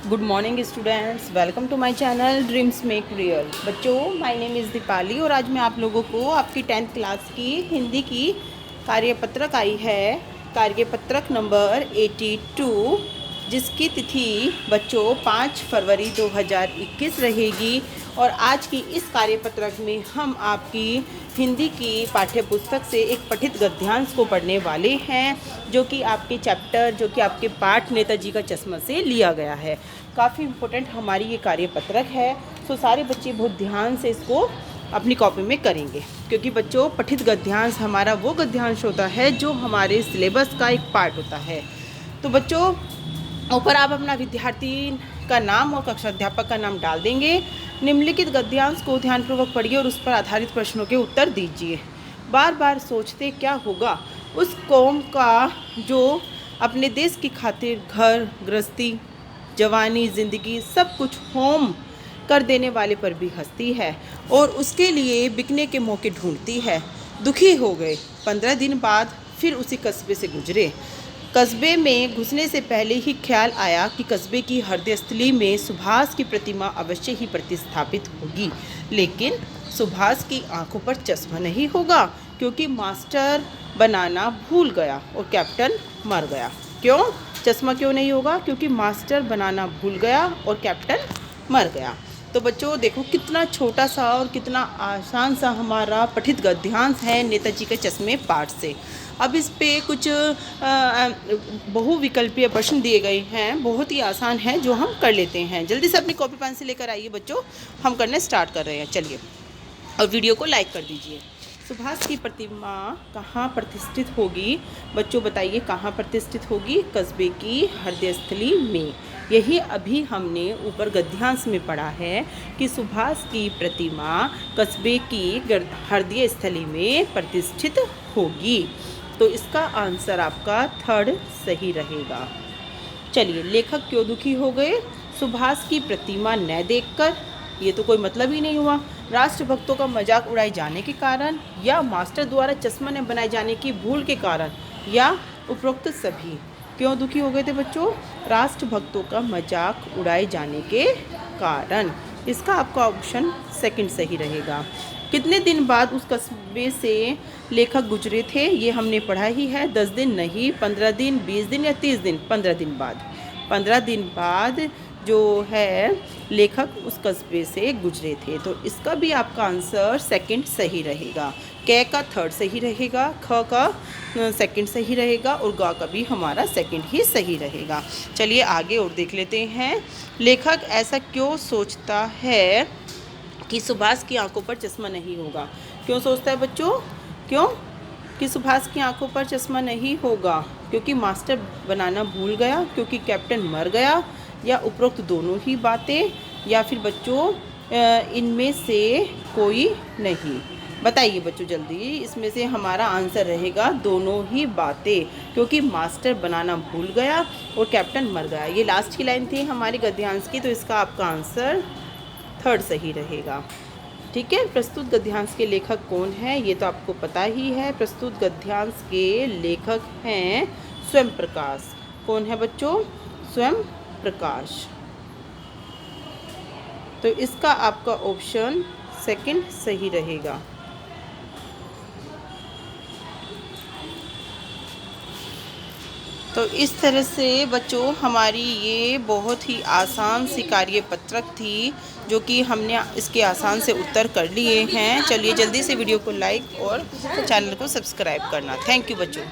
Good morning students, welcome to my channel dreams make real. बच्चों, my name is Deepali और आज मैं आप लोगों को आपकी 10th क्लास की हिंदी की कार्यपत्रक आई है, कार्यपत्रक नंबर 82, जिसकी तिथि बच्चों 5 फरवरी 2021 रहेगी। और आज की इस कार्यपत्रक में हम आपकी हिंदी की पाठ्य पुस्तक से एक पठित गद्यांश को पढ़ने वाले हैं, जो कि आपके चैप्टर, जो कि आपके पाठ नेताजी का चश्मा से लिया गया है। काफ़ी इम्पोर्टेंट हमारी ये कार्यपत्रक है, सो सारे बच्चे बहुत ध्यान से इसको अपनी कॉपी में करेंगे, क्योंकि बच्चों पठित गद्यांश हमारा वो गद्यांश होता है जो हमारे सिलेबस का एक पार्ट होता है। तो बच्चों, ऊपर आप अपना विद्यार्थी का नाम और कक्षाध्यापक का नाम डाल देंगे। निम्नलिखित गद्यांश को ध्यानपूर्वक पढ़िए और उस पर आधारित प्रश्नों के उत्तर दीजिए। बार बार सोचते क्या होगा उस कौम का जो अपने देश की खातिर घर गृहस्थी, जवानी, ज़िंदगी सब कुछ होम कर देने वाले पर भी हंसती है और उसके लिए बिकने के मौके ढूंढती है। दुखी हो गए, 15 दिन बाद फिर उसी कस्बे से गुजरे। कस्बे में घुसने से पहले ही ख्याल आया कि कस्बे की हृदयस्थली में सुभाष की प्रतिमा अवश्य ही प्रतिस्थापित होगी, लेकिन सुभाष की आंखों पर चश्मा नहीं होगा, क्योंकि मास्टर बनाना भूल गया और कैप्टन मर गया। क्यों चश्मा क्यों नहीं होगा? क्योंकि मास्टर बनाना भूल गया और कैप्टन मर गया। तो बच्चों देखो, कितना छोटा सा और कितना आसान सा हमारा पठित गद्यांश है नेताजी के चश्मे पाठ से। अब इस पे कुछ बहुविकल्पीय प्रश्न दिए गए हैं, बहुत ही आसान है, जो हम कर लेते हैं। जल्दी से अपनी कॉपी पेंसिल लेकर आइए बच्चों, हम करने स्टार्ट कर रहे हैं। चलिए, और वीडियो को लाइक कर दीजिए। सुभाष की प्रतिमा कहाँ प्रतिष्ठित होगी? बच्चों बताइए, कहाँ प्रतिष्ठित होगी? कस्बे की हृदयस्थली में। यही अभी हमने ऊपर गद्यांश में पढ़ा है कि सुभाष की प्रतिमा कस्बे की हृदय स्थली में प्रतिष्ठित होगी। तो इसका आंसर आपका थर्ड सही रहेगा। चलिए, लेखक क्यों दुखी हो गए? सुभाष की प्रतिमा न देखकर, ये तो कोई मतलब ही नहीं हुआ। राष्ट्रभक्तों का मजाक उड़ाए जाने के कारण, या मास्टर द्वारा चश्मा न बनाए जाने की भूल के कारण, या उपरोक्त सभी। क्यों दुखी हो गए थे बच्चों? राष्ट्रभक्तों का मजाक उड़ाए जाने के कारण। इसका आपका ऑप्शन सेकंड सही रहेगा। कितने दिन बाद उस कस्बे से लेखक गुजरे थे? ये हमने पढ़ा ही है। 10 दिन नहीं, 15 दिन, 20 दिन या 30 दिन? 15 दिन बाद। 15 दिन बाद जो है लेखक उस कस्बे से गुजरे थे। तो इसका भी आपका आंसर सेकंड सही रहेगा। क का थर्ड सही रहेगा, ख का सेकंड सही रहेगा और ग का भी हमारा सेकंड ही सही रहेगा। चलिए आगे और देख लेते हैं। लेखक ऐसा क्यों सोचता है कि सुभाष की आंखों पर चश्मा नहीं होगा? क्यों सोचता है बच्चों? क्यों कि सुभाष की आंखों पर चश्मा नहीं होगा? क्योंकि मास्टर बनाना भूल गया, क्योंकि कैप्टन मर गया, या उपरोक्त दोनों ही बातें, या फिर बच्चों इनमें से कोई नहीं? बताइए बच्चों जल्दी, इसमें से हमारा आंसर रहेगा दोनों ही बातें, क्योंकि मास्टर बनाना भूल गया और कैप्टन मर गया। ये लास्ट की लाइन थी हमारी गद्यांश की, तो इसका आपका आंसर थर्ड सही रहेगा। ठीक है, प्रस्तुत गद्यांश के लेखक कौन है? ये तो आपको पता ही है। प्रस्तुत गद्यांश के लेखक हैं स्वयं प्रकाश। कौन है बच्चों? स्वयं प्रकाश। तो इसका आपका ऑप्शन सेकंड सही रहेगा। तो इस तरह से बच्चों हमारी ये बहुत ही आसान सी कार्यपत्रक थी, जो कि हमने इसके आसान से उत्तर कर लिए हैं। चलिए जल्दी से वीडियो को लाइक और चैनल को सब्सक्राइब करना। थैंक यू बच्चों।